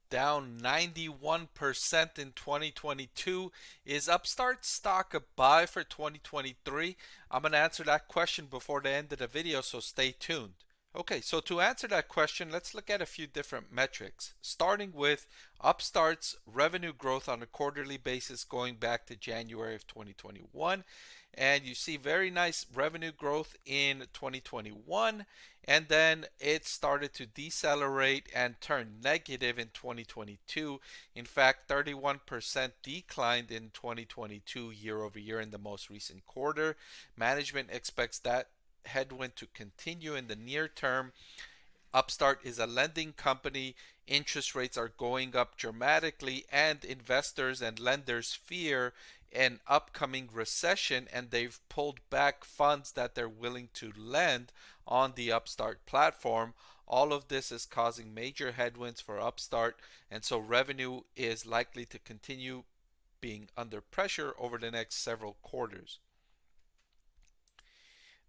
down 91% in 2022. Is Upstart stock a buy for 2023? I'm going to answer that question before the end of the video, so stay tuned. Okay, so to answer that question, let's look at a few different metrics, starting with Upstart's revenue growth on a quarterly basis going back to January of 2021. And you see very nice revenue growth in 2021, and then it started to decelerate and turn negative in 2022. In fact, 31% declined in 2022 year over year in the most recent quarter. Management expects that headwind to continue in the near term. Upstart is a lending company. Interest rates are going up dramatically, and investors and lenders fear an upcoming recession, and they've pulled back funds that they're willing to lend on the Upstart platform. All of this is causing major headwinds for Upstart, and so revenue is likely to continue being under pressure over the next several quarters.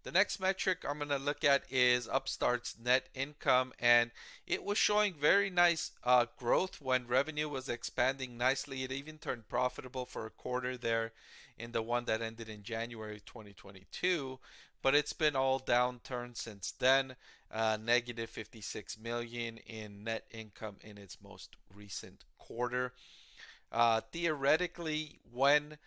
The next metric I'm going to look at is Upstart's net income, and it was showing very nice growth when revenue was expanding nicely. It even turned profitable for a quarter there in the one that ended in January 2022, but it's been all downturn since then. Negative 56 million in net income in its most recent quarter. Theoretically, when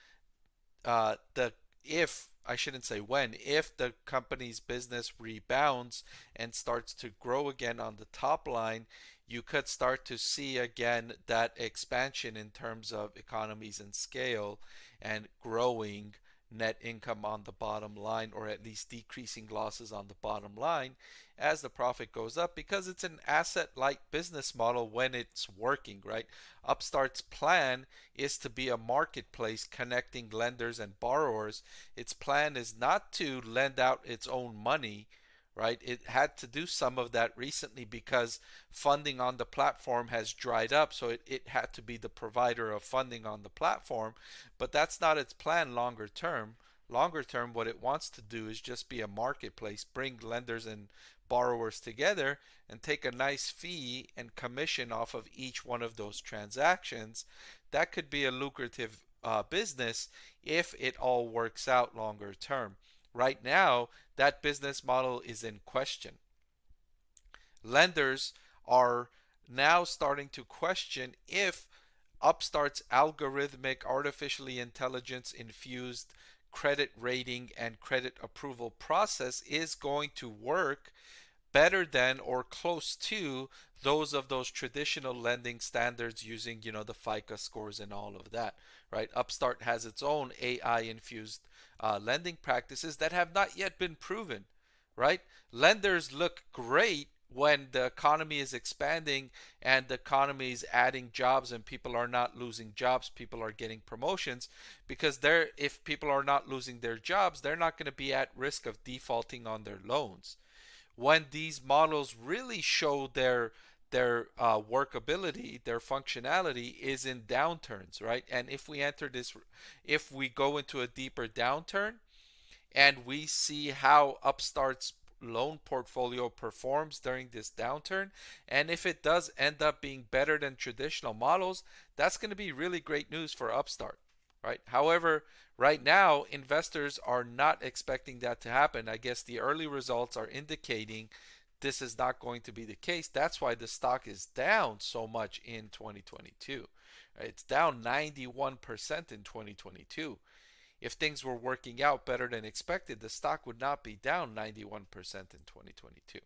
the if I shouldn't say when, if the company's business rebounds and starts to grow again on the top line, you could start to see again that expansion in terms of economies and scale and growing net income on the bottom line, or at least decreasing losses on the bottom line as the profit goes up, because it's an asset light business model when it's working, right? Upstart's plan is to be a marketplace connecting lenders and borrowers. Its plan is not to lend out its own money, right? It had to do some of that recently because funding on the platform has dried up, so it had to be the provider of funding on the platform, but that's not its plan longer term. Longer term, what it wants to do is just be a marketplace, bring lenders and borrowers together and take a nice fee and commission off of each one of those transactions. That could be a lucrative business if it all works out longer term. Right now, that business model is in question. Lenders are now starting to question if Upstart's algorithmic, artificially intelligence infused credit rating and credit approval process is going to work better than or close to those traditional lending standards using, the FICO scores and all of that, right? Upstart has its own AI infused lending practices that have not yet been proven, right? Lenders look great when the economy is expanding and the economy is adding jobs and people are not losing jobs, people are getting promotions, because if people are not losing their jobs, they're not going to be at risk of defaulting on their loans. When these models really show their workability, their functionality is in downturns, right? And if we go into a deeper downturn and we see how Upstart's loan portfolio performs during this downturn, and if it does end up being better than traditional models, that's going to be really great news for Upstart, right? However, right now, investors are not expecting that to happen. I guess the early results are indicating this is not going to be the case. That's why the stock is down so much in 2022. It's down 91% in 2022. If things were working out better than expected, the stock would not be down 91% in 2022.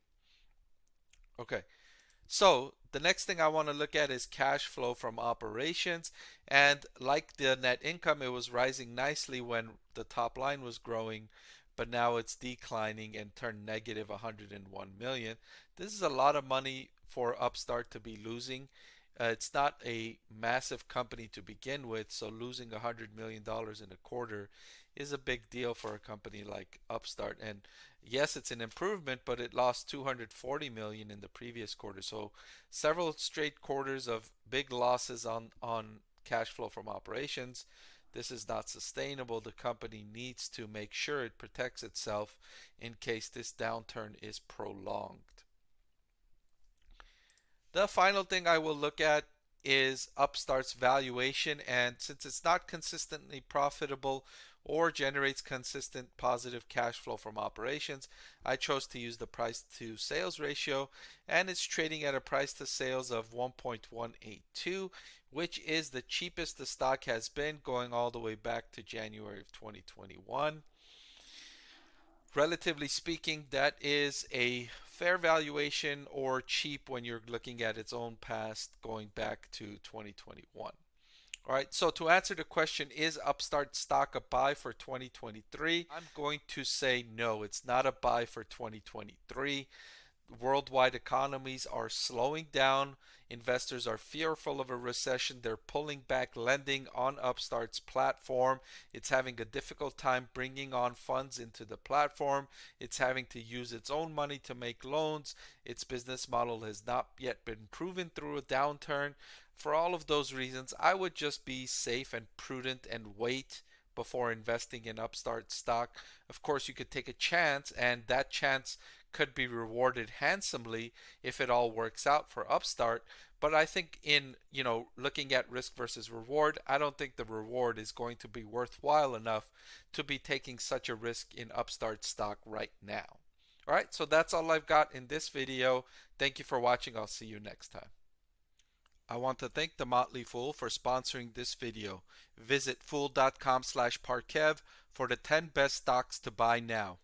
Okay, so the next thing I want to look at is cash flow from operations. And like the net income, it was rising nicely when the top line was growing, but now it's declining and turned negative 101 million. This is a lot of money for Upstart to be losing. It's not a massive company to begin with, so losing $100 million in a quarter is a big deal for a company like Upstart. And yes, it's an improvement, but it lost 240 million in the previous quarter. So several straight quarters of big losses on cash flow from operations. This is not sustainable. The company needs to make sure it protects itself in case this downturn is prolonged. The final thing I will look at is Upstart's valuation, and since it's not consistently profitable or generates consistent positive cash flow from operations, I chose to use the price to sales ratio, and it's trading at a price to sales of 1.182, which is the cheapest the stock has been going all the way back to January of 2021. Relatively speaking, that is a fair valuation or cheap when you're looking at its own past going back to 2021. All right, so to answer the question, is Upstart stock a buy for 2023? I'm going to say no, it's not a buy for 2023. Worldwide economies are slowing down. Investors are fearful of a recession. They're pulling back lending on Upstart's platform. It's having a difficult time bringing on funds into the platform. It's having to use its own money to make loans. Its business model has not yet been proven through a downturn. For all of those reasons, I would just be safe and prudent and wait before investing in Upstart stock. Of course, you could take a chance, and that chance could be rewarded handsomely if it all works out for Upstart. But I think in, looking at risk versus reward, I don't think the reward is going to be worthwhile enough to be taking such a risk in Upstart stock right now. All right, so that's all I've got in this video. Thank you for watching. I'll see you next time. I want to thank the Motley Fool for sponsoring this video. Visit fool.com/Parkev for the 10 best stocks to buy now.